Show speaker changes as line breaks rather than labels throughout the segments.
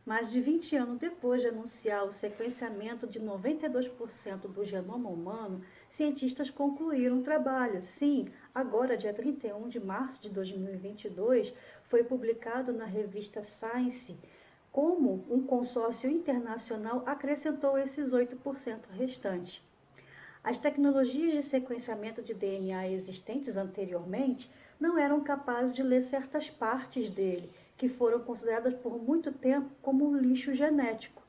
Mais de 20 anos depois de anunciar o sequenciamento de 92% do genoma humano, cientistas concluíram o trabalho. Sim, agora, dia 31 de março de 2022, foi publicado na revista Science como um consórcio internacional acrescentou esses 8% restantes. As tecnologias de sequenciamento de DNA existentes anteriormente não eram capazes de ler certas partes dele, que foram consideradas por muito tempo como lixo genético.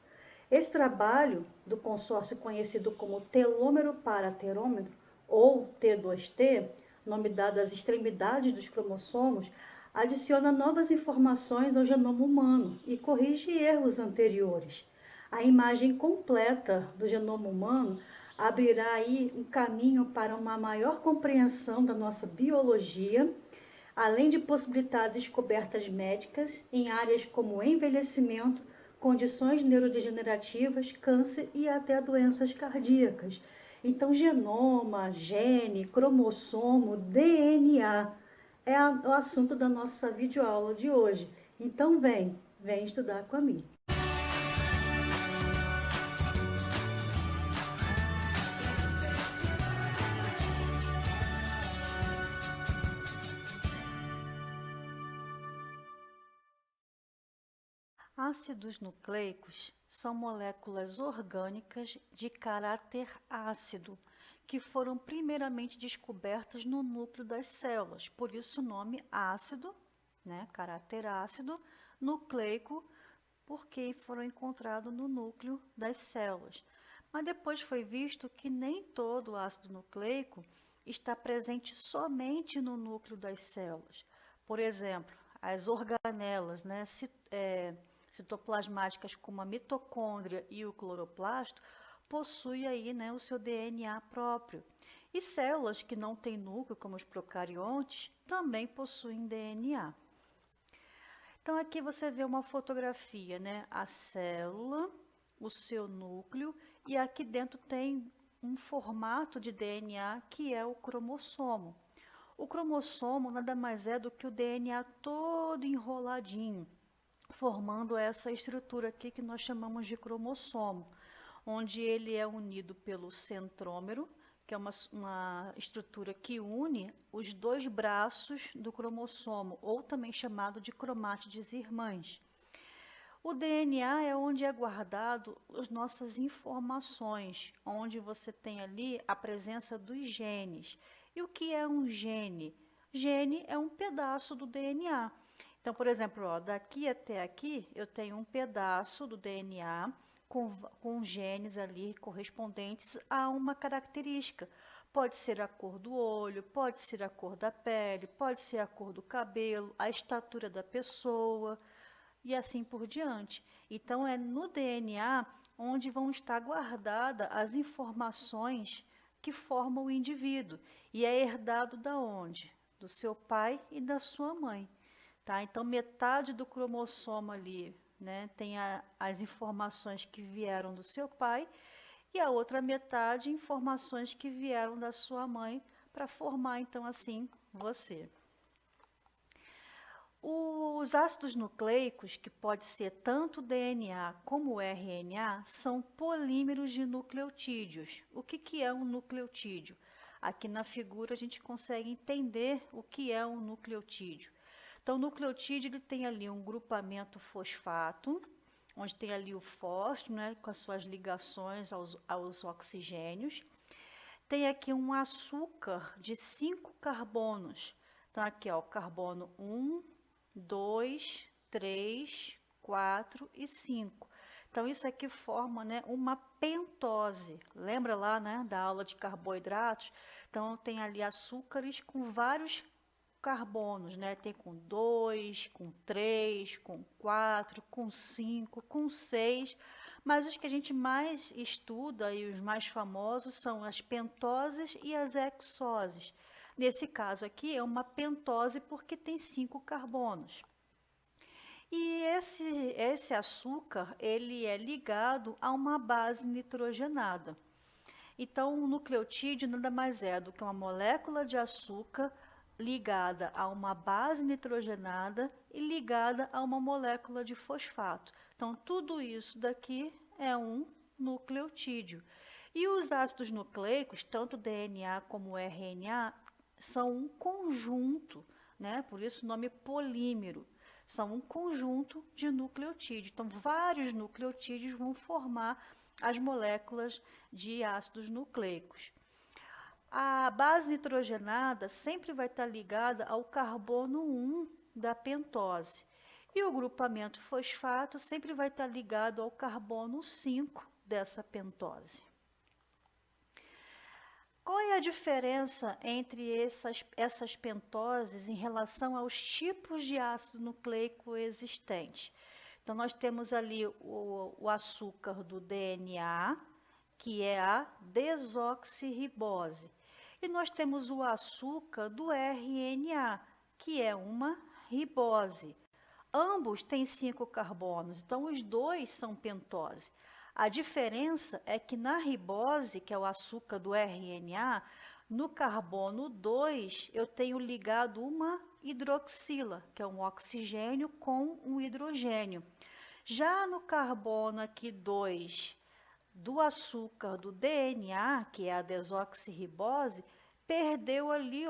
Esse trabalho do consórcio conhecido como telômero para terômero, ou T2T, nome dado às extremidades dos cromossomos, adiciona novas informações ao genoma humano e corrige erros anteriores. A imagem completa do genoma humano abrirá aí um caminho para uma maior compreensão da nossa biologia, além de possibilitar descobertas médicas em áreas como envelhecimento, condições neurodegenerativas, câncer e até doenças cardíacas. Então, genoma, gene, cromossomo, DNA é o assunto da nossa videoaula de hoje. Então, vem estudar comigo.
Ácidos nucleicos são moléculas orgânicas de caráter ácido, que foram primeiramente descobertas no núcleo das células, por isso o nome ácido, caráter ácido, nucleico, porque foram encontrados no núcleo das células. Mas depois foi visto que nem todo ácido nucleico está presente somente no núcleo das células. Por exemplo, as organelas, citoplasmáticas como a mitocôndria e o cloroplasto, possuem aí, o seu DNA próprio. E células que não têm núcleo, como os procariontes, também possuem DNA. Então aqui você vê uma fotografia, a célula, o seu núcleo, e aqui dentro tem um formato de DNA que é o cromossomo. O cromossomo nada mais é do que o DNA todo enroladinho, formando essa estrutura aqui que nós chamamos de cromossomo, onde ele é unido pelo centrômero, que é uma estrutura que une os dois braços do cromossomo, ou também chamado de cromátides irmãs. O DNA é onde é guardado as nossas informações, onde você tem ali a presença dos genes. E o que é um gene? Gene é um pedaço do DNA. Então, por exemplo, daqui até aqui eu tenho um pedaço do DNA com genes ali correspondentes a uma característica. Pode ser a cor do olho, pode ser a cor da pele, pode ser a cor do cabelo, a estatura da pessoa e assim por diante. Então, é no DNA onde vão estar guardadas as informações que formam o indivíduo. E é herdado da onde? Do seu pai e da sua mãe. Tá? Então, metade do cromossomo ali, tem as informações que vieram do seu pai e a outra metade, informações que vieram da sua mãe para formar, então, assim, você. Os ácidos nucleicos, que pode ser tanto DNA como RNA, são polímeros de nucleotídeos. O que é um nucleotídeo? Aqui na figura a gente consegue entender o que é um nucleotídeo. Então, o nucleotídeo ele tem ali um grupamento fosfato, onde tem ali o fósforo, com as suas ligações aos oxigênios. Tem aqui um açúcar de 5 carbonos. Então, aqui, o carbono 1, 2, 3, 4 e 5. Então, isso aqui forma uma pentose. Lembra lá da aula de carboidratos? Então, tem ali açúcares com vários carbonos, tem com 2, com 3, com 4, com 5, com 6, mas os que a gente mais estuda e os mais famosos são as pentoses e as hexoses. Nesse caso aqui é uma pentose porque tem 5 carbonos. E esse açúcar, ele é ligado a uma base nitrogenada. Então, o nucleotídeo nada mais é do que uma molécula de açúcar ligada a uma base nitrogenada e ligada a uma molécula de fosfato. Então, tudo isso daqui é um nucleotídeo. E os ácidos nucleicos, tanto DNA como RNA, são um conjunto, né? Por isso o nome polímero. São um conjunto de nucleotídeos. Então, vários nucleotídeos vão formar as moléculas de ácidos nucleicos. A base nitrogenada sempre vai estar ligada ao carbono 1 da pentose. E o grupamento fosfato sempre vai estar ligado ao carbono 5 dessa pentose. Qual é a diferença entre essas pentoses em relação aos tipos de ácido nucleico existentes? Então, nós temos ali o açúcar do DNA, que é a desoxirribose. E nós temos o açúcar do RNA, que é uma ribose. Ambos têm 5 carbonos, então os dois são pentose. A diferença é que na ribose, que é o açúcar do RNA, no carbono 2 eu tenho ligado uma hidroxila, que é um oxigênio com um hidrogênio. Já no carbono aqui 2 do açúcar do DNA, que é a desoxirribose, perdeu ali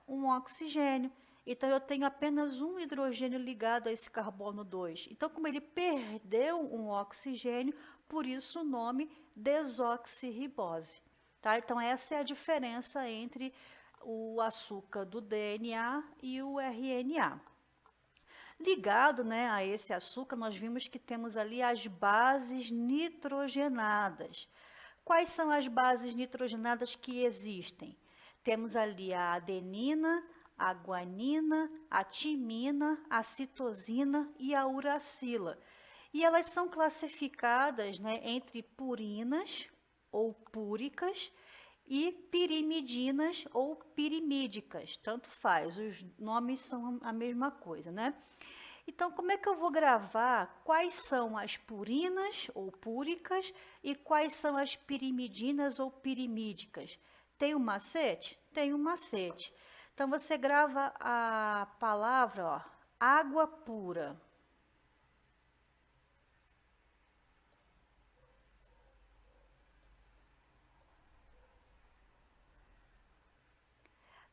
um oxigênio. Então, eu tenho apenas um hidrogênio ligado a esse carbono 2. Então, como ele perdeu um oxigênio, por isso o nome desoxirribose. Tá? Então, essa é a diferença entre o açúcar do DNA e o RNA. Ligado, né, a esse açúcar, nós vimos que temos ali as bases nitrogenadas. Quais são as bases nitrogenadas que existem? Temos ali a adenina, a guanina, a timina, a citosina e a uracila. E elas são classificadas, né, entre purinas ou púricas e pirimidinas ou pirimídicas. Tanto faz, os nomes são a mesma coisa, né? Então, como é que eu vou gravar quais são as purinas ou púricas e quais são as pirimidinas ou pirimídicas? Tem um macete? Tem um macete. Então, você grava a palavra, água pura.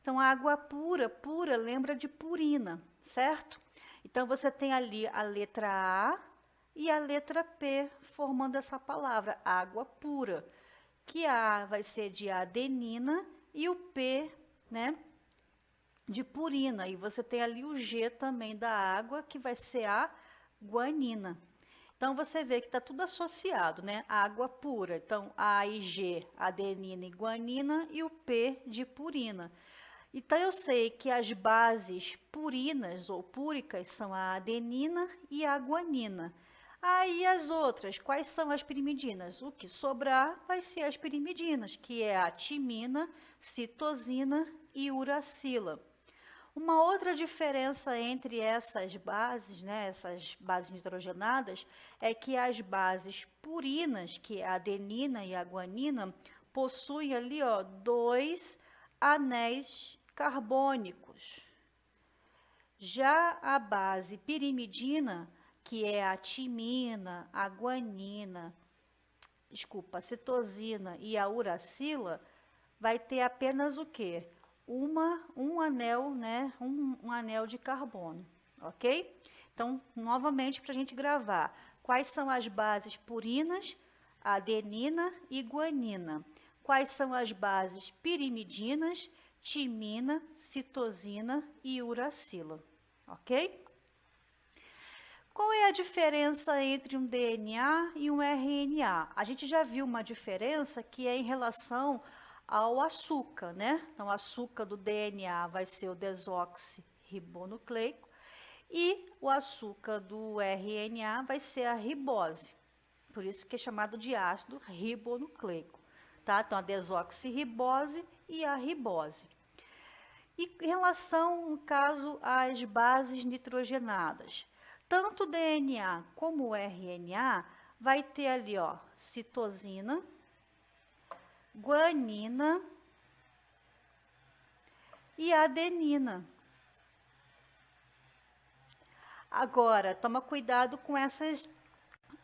Então, a água pura, pura lembra de purina, certo? Então, você tem ali a letra A e a letra P formando essa palavra, água pura. Que a vai ser de adenina e o P, né, de purina. E você tem ali o G também da água, que vai ser a guanina. Então, você vê que está tudo associado, né? Água pura. Então, A e G, adenina e guanina, e o P de purina. Então, eu sei que as bases purinas ou púricas são a adenina e a guanina. Aí, as outras, quais são as pirimidinas? O que sobrar vai ser as pirimidinas, que é a timina, citosina e uracila. Uma outra diferença entre essas bases, né, essas bases nitrogenadas, é que as bases purinas, que é a adenina e a guanina, possuem ali, 2 anéis carbônicos. Já a base pirimidina, que é a timina, a guanina, a citosina e a uracila, vai ter apenas o quê? Um anel, né? Um anel de carbono, ok? Então, novamente, para a gente gravar, quais são as bases purinas, adenina e guanina? Quais são as bases pirimidinas, timina, citosina e uracila, ok? Qual é a diferença entre um DNA e um RNA? A gente já viu uma diferença que é em relação ao açúcar, né? Então, o açúcar do DNA vai ser o desoxirribonucleico e o açúcar do RNA vai ser a ribose. Por isso que é chamado de ácido ribonucleico, tá? Então, a desoxirribose e a ribose. E em relação, no caso, às bases nitrogenadas, tanto o DNA como o RNA vai ter ali, citosina, guanina, e adenina. Agora, toma cuidado com essas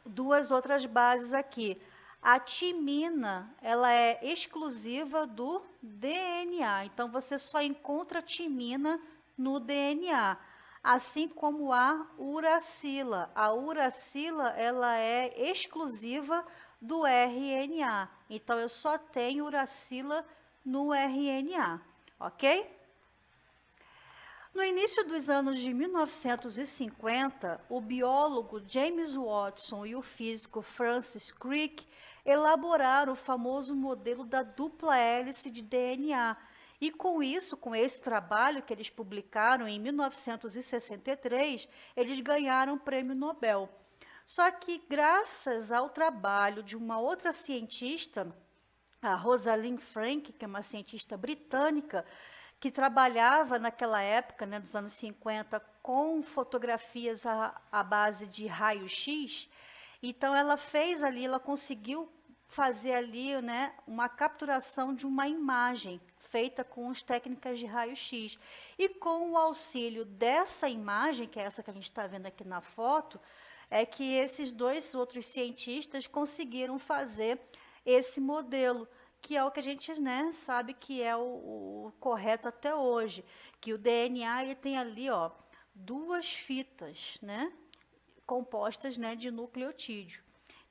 duas outras bases aqui. A timina, ela é exclusiva do DNA, então você só encontra timina no DNA, assim como a uracila. A uracila, ela é exclusiva do RNA, então eu só tenho uracila no RNA, ok? No início dos anos de 1950, o biólogo James Watson e o físico Francis Crick elaboraram o famoso modelo da dupla hélice de DNA. E com isso, com esse trabalho que eles publicaram em 1963, eles ganharam o prêmio Nobel. Só que graças ao trabalho de uma outra cientista, a Rosalind Frank, que é uma cientista britânica, que trabalhava naquela época, né, dos anos 50, com fotografias à base de raio-x. Então, ela fez ali, ela conseguiu fazer ali, né, uma capturação de uma imagem feita com as técnicas de raio-x. E com o auxílio dessa imagem, que é essa que a gente está vendo aqui na foto, é que esses dois outros cientistas conseguiram fazer esse modelo, que é o que a gente, né, sabe que é o correto até hoje, que o DNA ele tem ali, ó, duas fitas, né, compostas, né, de nucleotídeo.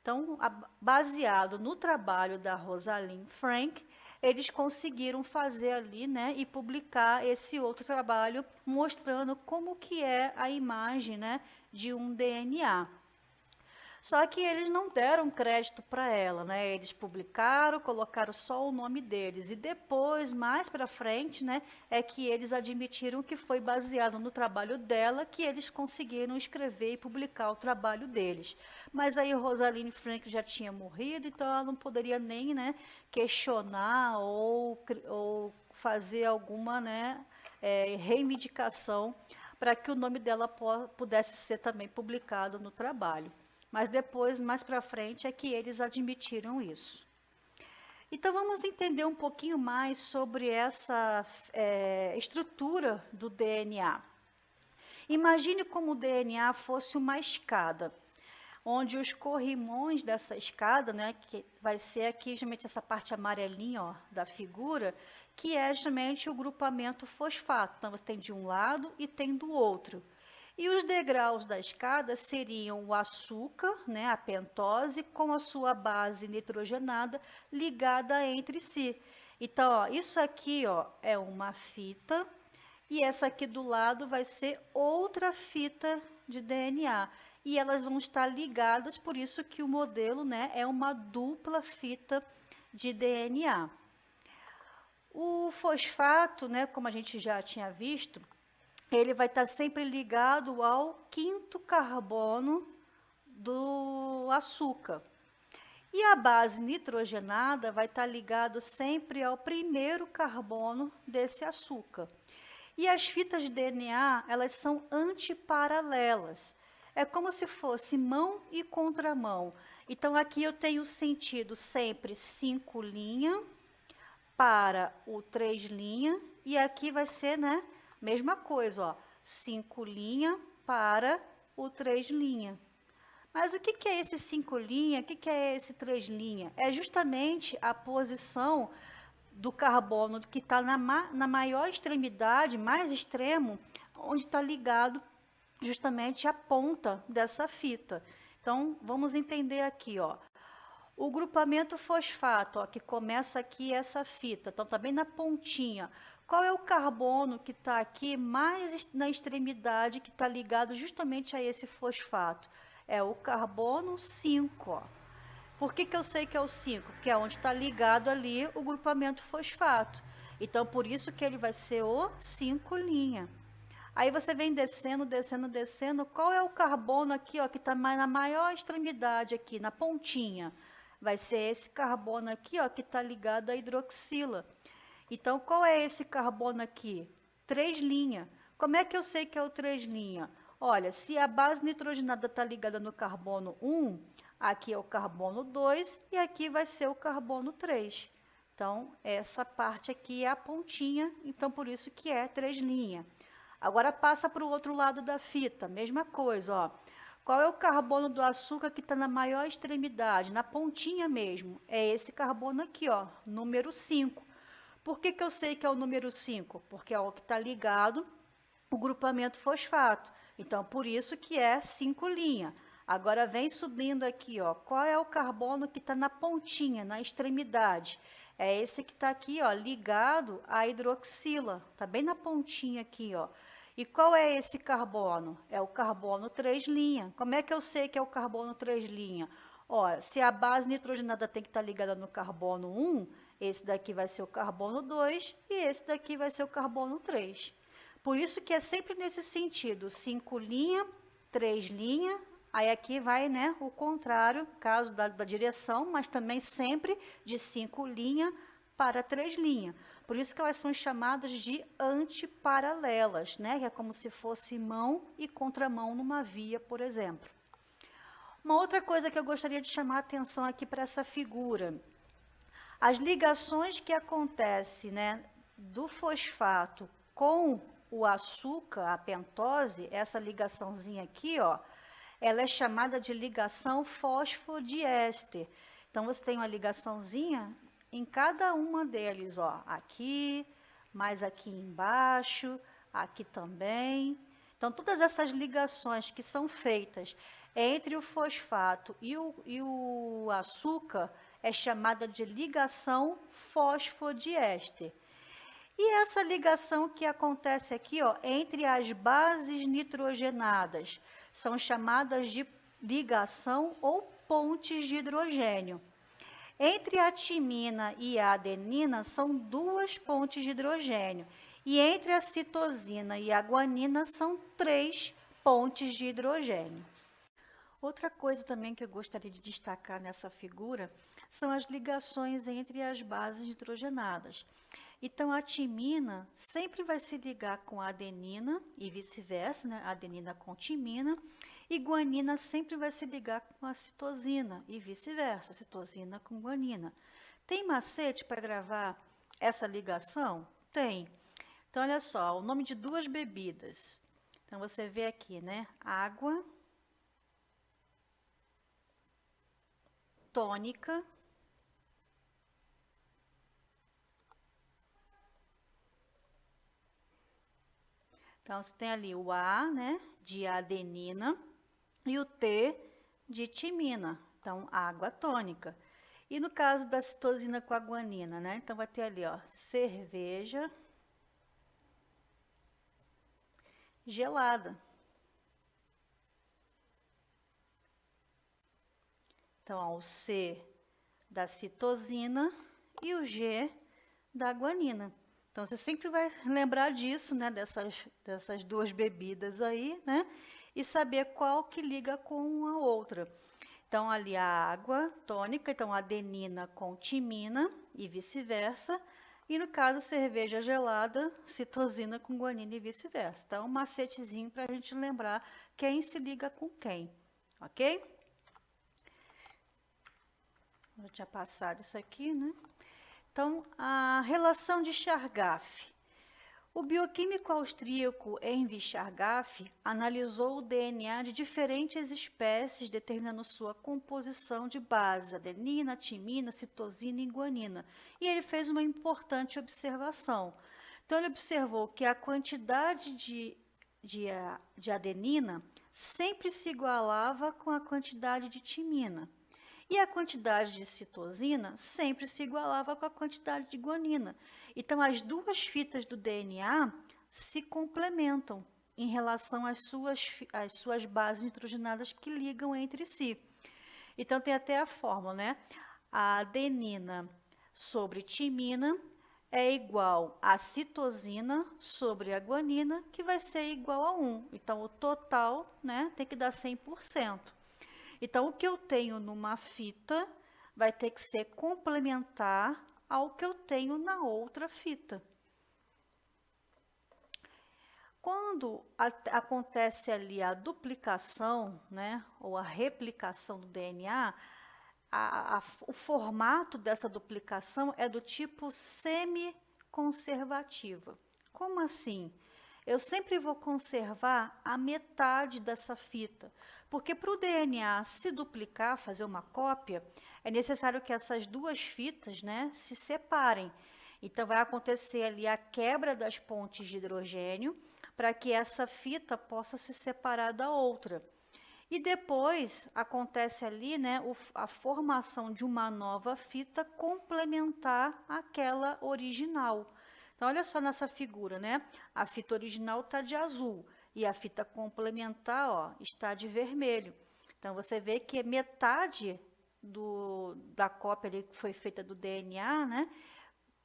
Então, baseado no trabalho da Rosalind Frank, eles conseguiram fazer ali, né, e publicar esse outro trabalho mostrando como que é a imagem, né, de um DNA. Só que eles não deram crédito para ela, né? Eles publicaram, colocaram só o nome deles e depois, mais para frente, né, é que eles admitiram que foi baseado no trabalho dela que eles conseguiram escrever e publicar o trabalho deles. Mas aí Rosalind Frank já tinha morrido, então ela não poderia nem, né, questionar ou fazer alguma, né, reivindicação para que o nome dela pudesse ser também publicado no trabalho. Mas depois, mais para frente, é que eles admitiram isso. Então, vamos entender um pouquinho mais sobre essa estrutura do DNA. Imagine como o DNA fosse uma escada, onde os corrimões dessa escada, né, que vai ser aqui justamente essa parte amarelinha, ó, da figura, que é justamente o grupamento fosfato. Então, você tem de um lado e tem do outro. E os degraus da escada seriam o açúcar, né, a pentose, com a sua base nitrogenada ligada entre si. Então, ó, isso aqui, ó, é uma fita e essa aqui do lado vai ser outra fita de DNA. E elas vão estar ligadas, por isso que o modelo, né, é uma dupla fita de DNA. O fosfato, né, como a gente já tinha visto, ele vai estar sempre ligado ao quinto carbono do açúcar. E a base nitrogenada vai estar ligado sempre ao primeiro carbono desse açúcar. E as fitas de DNA, elas são antiparalelas. É como se fosse mão e contramão. Então, aqui eu tenho sentido sempre 5' para o 3', e aqui vai ser, né, mesma coisa, ó, 5' para o 3'. Mas o que é esse 5'? O que é esse 3'? É justamente a posição do carbono que está na maior extremidade, mais extremo, onde está ligado justamente a ponta dessa fita. Então, vamos entender aqui, ó. O grupamento fosfato, ó, que começa aqui essa fita, então está bem na pontinha. Qual é o carbono que está aqui mais na extremidade, que está ligado justamente a esse fosfato? É o carbono 5, ó. Por que eu sei que é o 5? Porque é onde está ligado ali o grupamento fosfato. Então, por isso que ele vai ser o 5'. Aí você vem descendo, descendo, descendo. Qual é o carbono aqui, ó, que está na maior extremidade aqui, na pontinha? Vai ser esse carbono aqui, ó, que está ligado à hidroxila. Então, qual é esse carbono aqui? 3'. Como é que eu sei que é o 3'? Olha, se a base nitrogenada está ligada no carbono 1, aqui é o carbono 2 e aqui vai ser o carbono 3. Então, essa parte aqui é a pontinha, então por isso que é 3 linhas. Agora passa para o outro lado da fita, mesma coisa, ó. Qual é o carbono do açúcar que está na maior extremidade, na pontinha mesmo? É esse carbono aqui, ó, número 5. Por que eu sei que é o número 5? Porque é o que está ligado o grupamento fosfato. Então, por isso que é 5 linhas. Agora, vem subindo aqui, ó. Qual é o carbono que está na pontinha, na extremidade? É esse que está aqui, ó, ligado à hidroxila. Está bem na pontinha aqui, ó. E qual é esse carbono? É o carbono 3 linhas. Como é que eu sei que é o carbono 3 linhas? Ó, se a base nitrogenada tem que estar ligada no carbono 1, esse daqui vai ser o carbono 2 e esse daqui vai ser o carbono 3. Por isso que é sempre nesse sentido, 5 linhas, 3 linhas, aí aqui vai, né, o contrário, caso da direção, mas também sempre de 5 linhas para 3 linhas. Por isso que elas são chamadas de antiparalelas, né, que é como se fosse mão e contramão numa via, por exemplo. Uma outra coisa que eu gostaria de chamar a atenção aqui para essa figura, as ligações que acontecem, né, do fosfato com o açúcar, a pentose, essa ligaçãozinha aqui, ó, ela é chamada de ligação fosfodiéster. Então, você tem uma ligaçãozinha em cada uma deles, ó, aqui, mais aqui embaixo, aqui também. Então, todas essas ligações que são feitas entre o fosfato e o açúcar é chamada de ligação fosfodiéster. E essa ligação que acontece aqui, ó, entre as bases nitrogenadas, são chamadas de ligação ou pontes de hidrogênio. Entre a timina e a adenina são 2 pontes de hidrogênio. E entre a citosina e a guanina são 3 pontes de hidrogênio. Outra coisa também que eu gostaria de destacar nessa figura são as ligações entre as bases nitrogenadas. Então, a timina sempre vai se ligar com a adenina e vice-versa, né? Adenina com timina. E guanina sempre vai se ligar com a citosina e vice-versa, citosina com guanina. Tem macete para gravar essa ligação? Tem. Então, olha só, o nome de 2 bebidas. Então, você vê aqui, né? Água tônica. Então, você tem ali o A, né, de adenina, e o T de timina. Então, água tônica. E no caso da citosina com a guanina, né, então vai ter ali, ó, cerveja gelada. Então, ó, o C da citosina e o G da guanina. Então, você sempre vai lembrar disso, né, dessas 2 bebidas aí, né, e saber qual que liga com a outra. Então, ali a água tônica, então adenina com timina e vice-versa. E no caso, cerveja gelada, citosina com guanina e vice-versa. Então, um macetezinho para a gente lembrar quem se liga com quem, ok? Eu tinha passado isso aqui, né? Então, a relação de Chargaff. O bioquímico austríaco Envy Chargaff analisou o DNA de diferentes espécies, determinando sua composição de base, adenina, timina, citosina e guanina. E ele fez uma importante observação. Então, ele observou que a quantidade de adenina sempre se igualava com a quantidade de timina. E a quantidade de citosina sempre se igualava com a quantidade de guanina. Então, as 2 fitas do DNA se complementam em relação às suas bases nitrogenadas que ligam entre si. Então, tem até a fórmula, né? A adenina sobre timina é igual a citosina sobre a guanina, que vai ser igual a 1. Então, o total, né, tem que dar 100%. Então, o que eu tenho numa fita vai ter que ser complementar ao que eu tenho na outra fita. Quando acontece ali a duplicação, né, ou a replicação do DNA, o formato dessa duplicação é do tipo semi-conservativa. Como assim? Eu sempre vou conservar a metade dessa fita, porque para o DNA se duplicar, fazer uma cópia, é necessário que essas duas fitas, né, se separem. Então, vai acontecer ali a quebra das pontes de hidrogênio para que essa fita possa se separar da outra. E depois acontece ali, né, a formação de uma nova fita complementar àquela original. Então, olha só nessa figura, né? A fita original está de azul e a fita complementar, ó, está de vermelho. Então, você vê que metade da cópia ali que foi feita do DNA, né,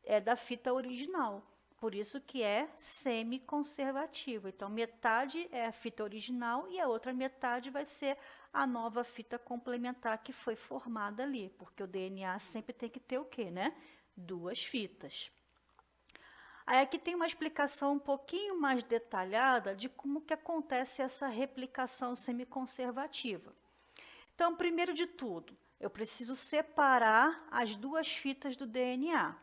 é da fita original. Por isso que é semi-conservativo. Então, metade é a fita original e a outra metade vai ser a nova fita complementar que foi formada ali. Porque o DNA sempre tem que ter o quê, né? Duas fitas. Aí aqui tem uma explicação um pouquinho mais detalhada de como que acontece essa replicação semi-conservativa. Então, primeiro de tudo, eu preciso separar as duas fitas do DNA.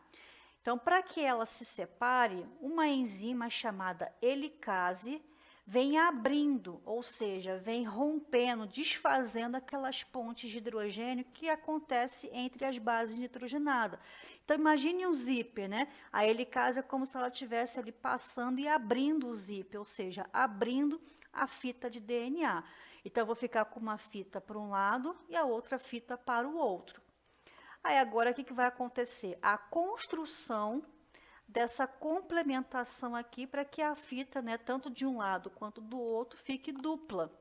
Então, para que ela se separe, uma enzima chamada helicase vem abrindo, ou seja, vem rompendo, desfazendo aquelas pontes de hidrogênio que acontece entre as bases nitrogenadas. Então, imagine um zíper, né? A helicase é como se ela estivesse ali passando e abrindo o zíper, ou seja, abrindo a fita de DNA. Então, eu vou ficar com uma fita para um lado e a outra fita para o outro. Aí, agora, o que vai acontecer? A construção dessa complementação aqui para que a fita, né, tanto de um lado quanto do outro, fique dupla.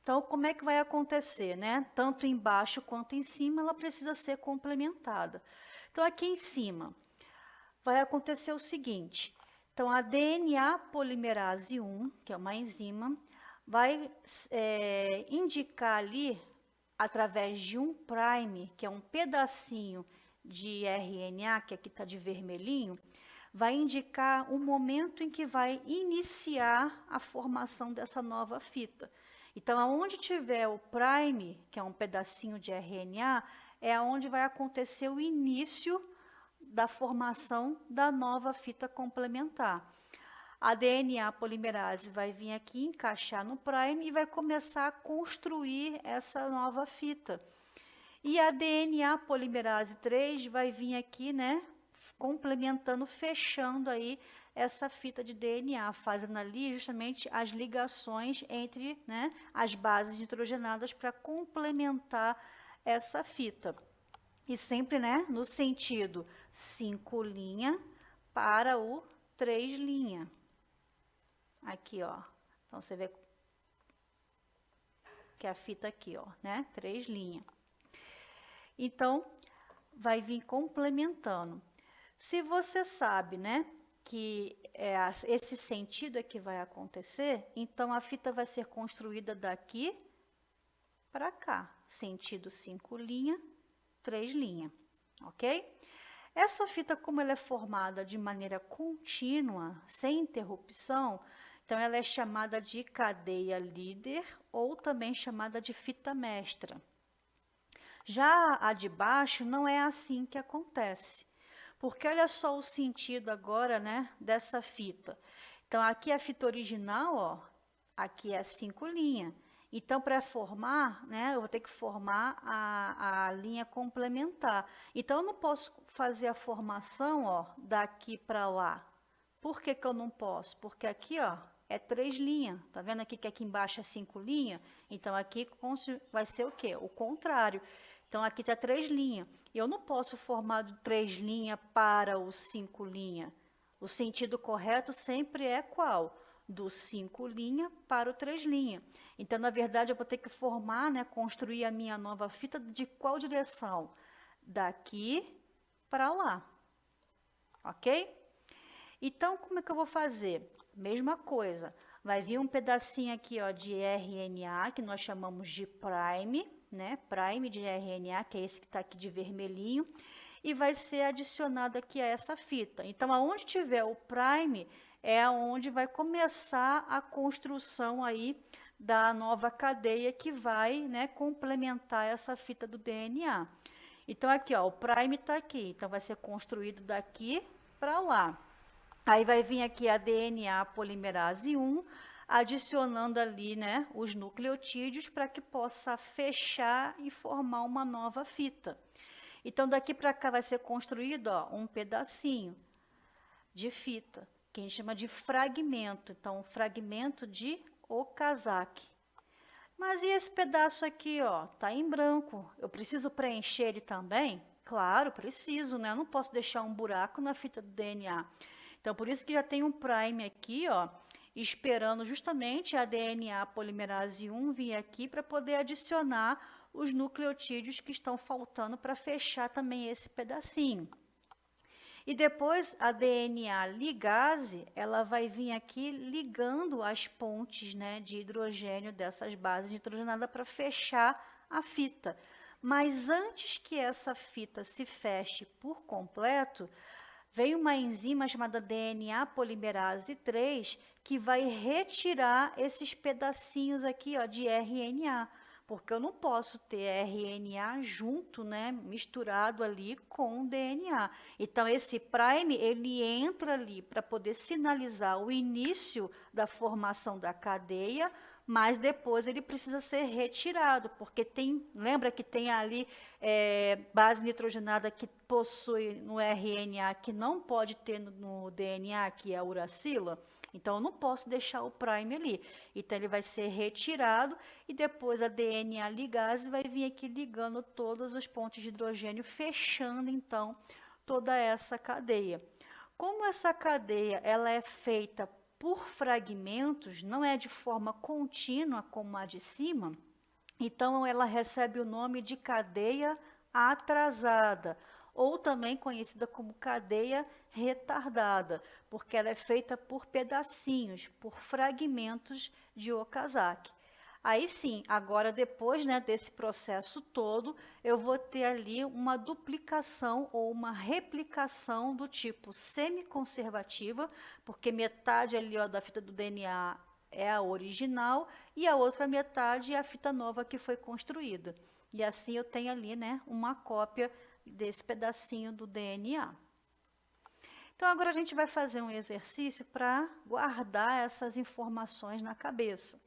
Então, como é que vai acontecer, né? Tanto embaixo quanto em cima, ela precisa ser complementada. Então, aqui em cima, vai acontecer o seguinte. Então, a DNA polimerase 1, que é uma enzima, vai indicar ali, através de um prime, que é um pedacinho de RNA, que aqui está de vermelhinho, vai indicar o momento em que vai iniciar a formação dessa nova fita. Então, aonde tiver o prime, que é um pedacinho de RNA, é onde vai acontecer o início da formação da nova fita complementar. A DNA polimerase vai vir aqui, encaixar no prime e vai começar a construir essa nova fita. E a DNA polimerase 3 vai vir aqui, né, complementando, fechando aí essa fita de DNA, fazendo ali justamente as ligaç' entre, né, as bases nitrogenadas para complementar essa fita. E sempre, né, no sentido 5' para o 3'. Aqui, ó. Então, você vê que a fita aqui, ó, né, 3'. Então, vai vir complementando. Se você sabe, né, que esse sentido é que vai acontecer, então a fita vai ser construída daqui para cá. Sentido 5', 3', ok? Essa fita, como ela é formada de maneira contínua, sem interrupção, então ela é chamada de cadeia líder ou também chamada de fita mestra. Já a de baixo não é assim que acontece, porque olha só o sentido agora, né, dessa fita. Então, aqui é a fita original, ó, aqui é 5'. Então, para formar, né, eu vou ter que formar a linha complementar. Então, eu não posso fazer a formação, ó, daqui para lá. Por que que eu não posso? Porque aqui, ó, é 3'. Tá vendo aqui que aqui embaixo é 5'? Então, aqui vai ser o quê? O contrário. Então, aqui está 3'. Eu não posso formar de 3' para o 5'. O sentido correto sempre é qual? Do 5' para o 3'. Então, na verdade, eu vou ter que formar, né, construir a minha nova fita de qual direção? Daqui para lá. Ok? Então, como é que eu vou fazer? Mesma coisa. Vai vir um pedacinho aqui, ó, de RNA, que nós chamamos de prime, né? Prime de RNA, que é esse que está aqui de vermelhinho, e vai ser adicionado aqui a essa fita. Então, aonde tiver o prime, é onde vai começar a construção aí da nova cadeia que vai, né, complementar essa fita do DNA. Então, aqui, ó, o prime está aqui. Então, vai ser construído daqui para lá. Aí vai vir aqui a DNA polimerase 1, adicionando ali, né, os nucleotídeos para que possa fechar e formar uma nova fita. Então, daqui para cá vai ser construído, ó, um pedacinho de fita, que a gente chama de fragmento. Então, um fragmento de Okazaki. Mas e esse pedaço aqui, ó, tá em branco. Eu preciso preencher ele também? Claro, preciso, né? Eu não posso deixar um buraco na fita do DNA. Então, por isso que já tem um prime aqui, ó, esperando justamente a DNA polimerase 1 vir aqui para poder adicionar os nucleotídeos que estão faltando para fechar também esse pedacinho. E depois a DNA ligase, ela vai vir aqui ligando as pontes, né, de hidrogênio dessas bases nitrogenadas para fechar a fita. Mas antes que essa fita se feche por completo, vem uma enzima chamada DNA polimerase 3 que vai retirar esses pedacinhos aqui, ó, de RNA. Porque eu não posso ter RNA junto, né, misturado ali com DNA. Então, esse prime, ele entra ali para poder sinalizar o início da formação da cadeia, mas depois ele precisa ser retirado, porque tem, lembra que tem ali base nitrogenada que possui no RNA que não pode ter no DNA, que é a uracila? Então, eu não posso deixar o prime ali. Então, ele vai ser retirado e depois a DNA ligase vai vir aqui ligando todos os pontos de hidrogênio, fechando, então, toda essa cadeia. Como essa cadeia ela é feita por fragmentos, não é de forma contínua como a de cima, então ela recebe o nome de cadeia atrasada, ou também conhecida como cadeia retardada, porque ela é feita por pedacinhos, por fragmentos de Okazaki. Aí sim, agora depois, né, desse processo todo, eu vou ter ali uma duplicação ou uma replicação do tipo semiconservativa, porque metade ali, ó, da fita do DNA é a original e a outra metade é a fita nova que foi construída. E assim eu tenho ali, né, uma cópia desse pedacinho do DNA. Então, agora a gente vai fazer um exercício para guardar essas informações na cabeça.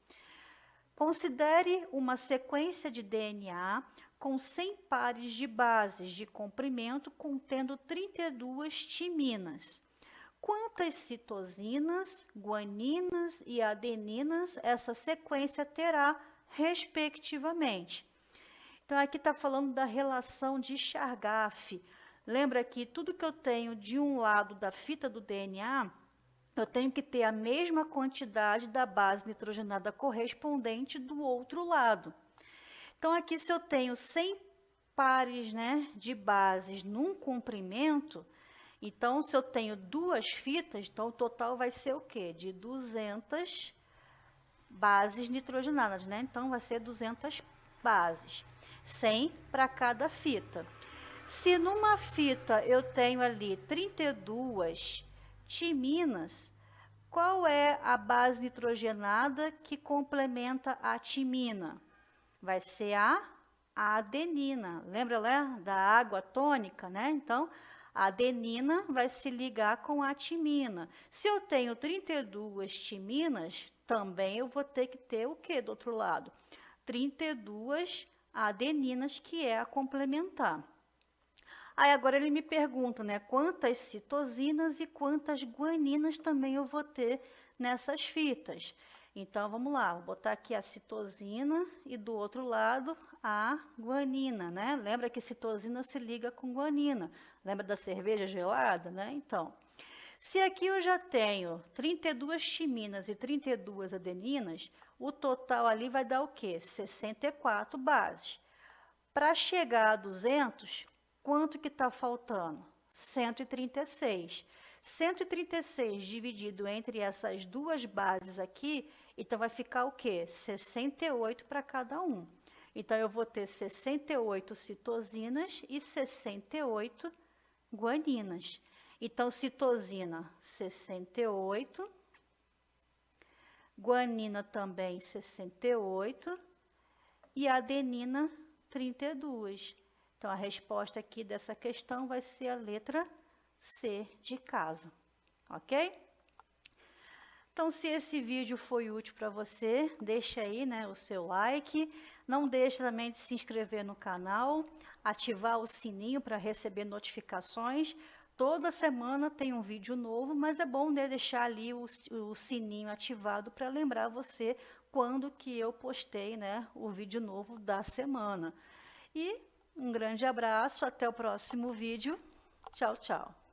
Considere uma sequência de DNA com 100 pares de bases de comprimento contendo 32 timinas. Quantas citosinas, guaninas e adeninas essa sequência terá, respectivamente? Então, aqui está falando da relação de Chargaff. Lembra que tudo que eu tenho de um lado da fita do DNA, eu tenho que ter a mesma quantidade da base nitrogenada correspondente do outro lado. Então, aqui se eu tenho 100 pares, né, de bases num comprimento, então, se eu tenho duas fitas, então o total vai ser o quê? De 200 bases nitrogenadas, né? Então, vai ser 200 bases, 100 para cada fita. Se numa fita eu tenho ali 32 timinas, qual é a base nitrogenada que complementa a timina? Vai ser a adenina. Lembra lá da água tônica, né? Então, a adenina vai se ligar com a timina. Se eu tenho 32 timinas, também eu vou ter que ter o que do outro lado? 32 adeninas, que é a complementar. Aí agora ele me pergunta, né, quantas citosinas e quantas guaninas também eu vou ter nessas fitas. Então, vamos lá, vou botar aqui a citosina e do outro lado a guanina, né? Lembra que citosina se liga com guanina. Lembra da cerveja gelada, né? Então, se aqui eu já tenho 32 timinas e 32 adeninas, o total ali vai dar o quê? 64 bases. Para chegar a 200, quanto que está faltando? 136. 136 dividido entre essas duas bases aqui, então vai ficar o quê? 68 para cada um. Então, eu vou ter 68 citosinas e 68 guaninas. Então, citosina, 68, guanina também 68 e adenina 32. Então, a resposta aqui dessa questão vai ser a letra C de casa, ok? Então, se esse vídeo foi útil para você, deixa aí, né, o seu like. Não deixe também de se inscrever no canal, ativar o sininho para receber notificações. Toda semana tem um vídeo novo, mas é bom, né, deixar ali o sininho ativado para lembrar você quando que eu postei, né, o vídeo novo da semana. E um grande abraço, até o próximo vídeo. Tchau, tchau.